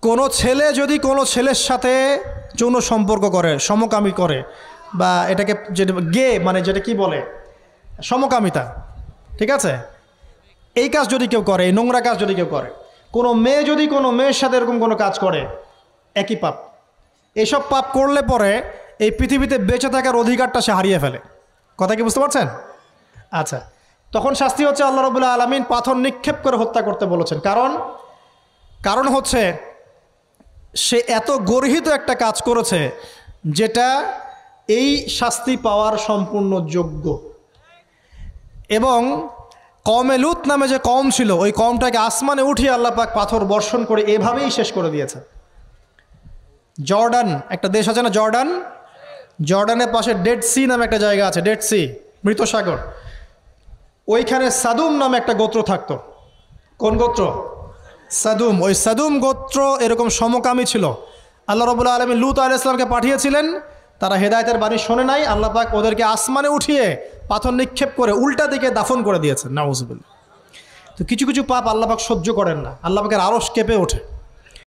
কোনো ছেলে যদি কোনো ছেলের সাথে যৌন সম্পর্ক করে, সমকামী করে, বা এটাকে যেটা গে মানে যেটা কি বলে সমকামিতা, ঠিক আছে, এই কাজ যদি কেউ করে, এই নোংরা কাজ যদি কেউ করে, কোনো মেয়ে যদি কোনো মেয়ের সাথে এরকম কোনো কাজ করে, একই পাপ। এইসব পাপ করলে পরে এই পৃথিবীতে বেঁচে থাকার অধিকারটা সে হারিয়ে ফেলে। কথা কি বুঝতে পারছেন? আচ্ছা, তখন শাস্তি হচ্ছে আল্লাহ রাব্বুল আলামিন পাথর নিক্ষেপ করে হত্যা করতে বলেছেন। কারণ হচ্ছে সে এত গর্হিত একটা কাজ করেছে যেটা এই শাস্তি পাওয়ার সম্পূর্ণ যোগ্য। এবং কওমে লূত নামে যে কওম ছিল, ওই কওমটাকে আসমানে উঠিয়ে আল্লাহ পাক পাথর বর্ষণ করে এভাবেই শেষ করে দিয়েছে। জর্ডান একটা দেশ আছে না, জর্ডানের পাশে ডেড সি নামে একটা জায়গা আছে, ডেড সি, মৃত সাগর। ওইখানে সাদুম নামে একটা গোত্র থাকতো। কোন গোত্র? সাদুম। ওই সাদুম গোত্র এরকম সমকামী ছিল। আল্লাহ রাব্বুল আলামিন লূত আলাইহিস সালামকে পাঠিয়েছিলেন, তারা হেদায়েতের বাণী শোনে নাই। আল্লাহ পাক ওদেরকে আসমানে উঠিয়ে পাথর নিক্ষেপ করে উল্টা দিকে দাফন করে দিয়েছেন। নাউজুবিল্লাহ। তো কিছু কিছু পাপ আল্লাহ পাক সহ্য করেন না, আল্লাহ পাকের আরশ কেঁপে ওঠে।